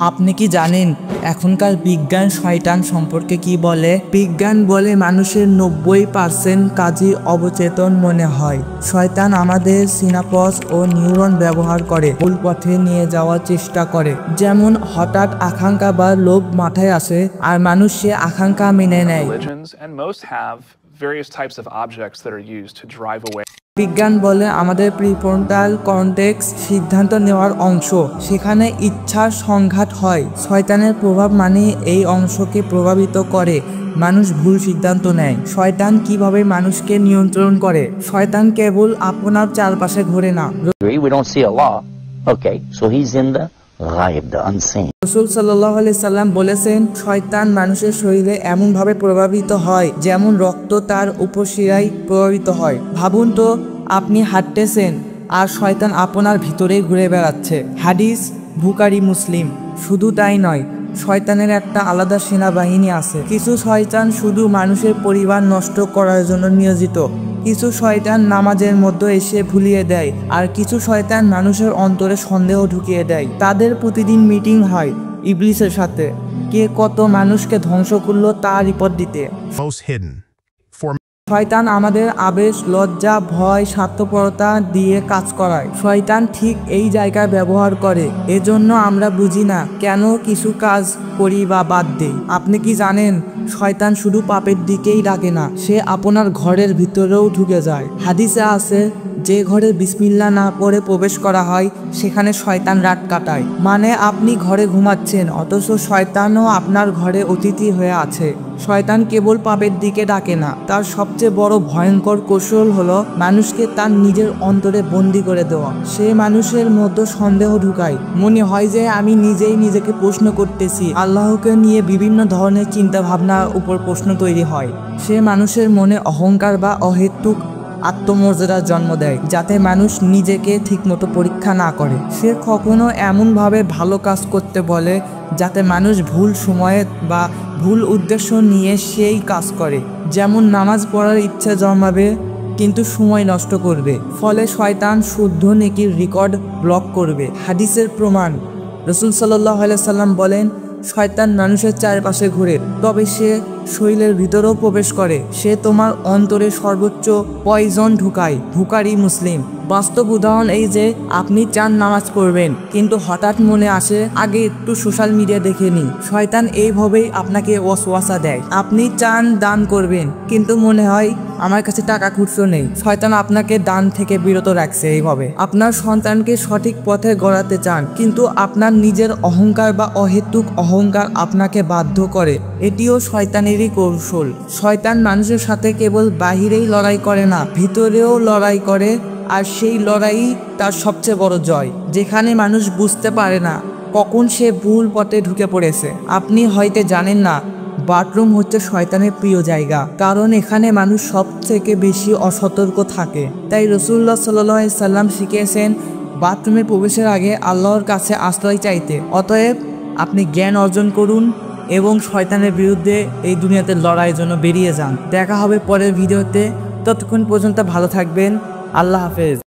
আপনি কি জানেন এখনকার বিজ্ঞান শয়তান সম্পর্কে কি বলে? বিজ্ঞান বলে মানুষের 90% কাজই অবচেতন মনে হয়। শয়তান আমাদের সিনাপস ও নিউরন ব্যবহার করে ভুল পথে নিয়ে যাওয়ার চেষ্টা করে। যেমন হঠাৎ আকাঙ্ক্ষা বা লোভ মাথায় আসে আর মানুষ সে আকাঙ্ক্ষা মেনে নেয়। বিজ্ঞান বলে আমাদের প্রিফ্রন্টাল কর্টেক্স সিদ্ধান্ত নেওয়ার অংশ, সেখানে ইচ্ছার সংঘাত হয়। শয়তানের প্রভাব মানে এই অংশকে প্রভাবিত করে মানুষ ভুল সিদ্ধান্ত নেয়। শয়তান কিভাবে মানুষকে নিয়ন্ত্রণ করে? শয়তান কেবল আপনার চারপাশে ঘোরে না। We don't see Allah. Okay, so he's in the ghaib, the unseen. রাসূল সাল্লাল্লাহু আলাইহি সাল্লাম বলেছেন, শয়তান মানুষের শরীরে এমনভাবে প্রভাবিত হয় যেমন রক্ত তার উপশিরায় প্রভাবিত হয়। ভাবুন তো, আপনি হাঁটতেছেন আর শয়তান আপনার ভিতরেই ঘুরে বেড়াচ্ছে। হাদিস বুখারী মুসলিম। শুধু তাই নয়, শয়তানের একটা আলাদা সেনাবাহিনী আছে। কিছু শয়তান শুধু মানুষের পরিবার নষ্ট করার জন্য নিয়োজিত। কিছু শয়তান নামাজের মধ্যে এসে ভুলিয়ে দেয়, আর কিছু শয়তান মানুষের অন্তরে সন্দেহ ঢুকিয়ে দেয়। তাদের প্রতিদিন মিটিং হয় ইবলিসের সাথে, কে কত মানুষকে ধ্বংস করলো তা রিপোর্ট দিতে। শয়তান আমাদের আবেশ, লজ্জা, ভয়, স্বার্থপরতা দিয়ে কাজ করায়। শয়তান ঠিক এই জায়গায় ব্যবহার করে। এজন্য আমরা বুঝি না কেন কিছু কাজ করি বা বাদ দেই। আপনি কি জানেন, শয়তান শুধু পাপের দিকেই ডাকে না, সে আপনার ঘরের ভিতরেও ঢুকে যায়। হাদিসে আছে, যে ঘরে বিসমিল্লাহ না পড়ে প্রবেশ করা হয় সেখানে শয়তান রাত কাটায়। মানে আপনি ঘরে ঘুমাচ্ছেন অথচ শয়তানও আপনার ঘরে অতিথি হয়ে আছে। শয়তান কেবল পাপের দিকে ডাকে না, তার সবচেয়ে বড় ভয়ঙ্কর কৌশল হলো মানুষকে তার নিজের অন্তরে বন্দি করে দেওয়া। সে মানুষের মধ্যে সন্দেহ ঢুকায়। মনে হয় যে আমি নিজেই নিজেকে প্রশ্ন করতেছি। আল্লাহকে নিয়ে বিভিন্ন ধরনের চিন্তা ভাবনার উপর প্রশ্ন তৈরি হয়। সে মানুষের মনে অহংকার বা অহেতুক আত্মমর্যাদার জন্ম দেয়, যাতে মানুষ নিজেকে ঠিকমতো পরীক্ষা না করে। সে কখনো এমনভাবে ভালো কাজ করতে বলে যাতে মানুষ ভুল সময়ে বা ভুল উদ্দেশ্য নিয়ে সেই কাজ করে। যেমন নামাজ পড়ার ইচ্ছা জন্মাবে কিন্তু সময় নষ্ট করবে, ফলে শয়তান শুদ্ধ নেকির রেকর্ড ব্লক করবে। হাদিসের প্রমাণ, রাসূল সাল্লাল্লাহু আলাইহি সাল্লাম বলেন, শয়তান মানুষের চারপাশে ঘুরে, তবে সে শরীরের ভিতরেও প্রবেশ করে। সে তোমার অন্তরে সর্বোচ্চ পয়জন ঢুকায়। বুখারী মুসলিম। বাস্তব উদাহরণ এই যে, আপনি চান নামাজ পড়বেন কিন্তু হঠাৎ মনে আসে আগে একটু সোশ্যাল মিডিয়া দেখে নিই। শয়তান এইভাবেই আপনাকে ওয়াসওয়াসা দেয়। আপনি চান দান করবেন কিন্তু মনে হয় আমার কাছে টাকা খুচরো নেই। শয়তান আপনাকে দান থেকে বিরত রাখছে। এইভাবে আপনার সন্তানকে সঠিক পথে গড়াতে চান কিন্তু আপনার নিজের অহংকার বা অহেতুক অহংকার আপনাকে বাধ্য করে। এটিও শয়তানেরই কৌশল। শয়তান মানুষের সাথে কেবল বাহিরেই লড়াই করে না, ভিতরেও লড়াই করে। আর সেই লড়াই তার সবচেয়ে বড় জয়, যেখানে মানুষ বুঝতে পারে না কখন সে ভুল পথে ঢুকে পড়েছে। আপনি হয়তো জানেন না, বাথরুম হচ্ছে শয়তানের প্রিয় জায়গা, কারণ এখানে মানুষ সব থেকে বেশি অসতর্ক থাকে। তাই রাসূলুল্লাহ সাল্লাল্লাহু আলাইহি সাল্লাম শিখিয়েছেন বাথরুমে প্রবেশের আগে আল্লাহর কাছে আশ্রয় চাইতে। অতএব আপনি জ্ঞান অর্জন করুন এবং শয়তানের বিরুদ্ধে এই দুনিয়াতে লড়াইয়ের জন্য বেরিয়ে যান। দেখা হবে পরের ভিডিওতে। ততক্ষণ পর্যন্ত ভালো থাকবেন। আল্লাহ হাফেজ।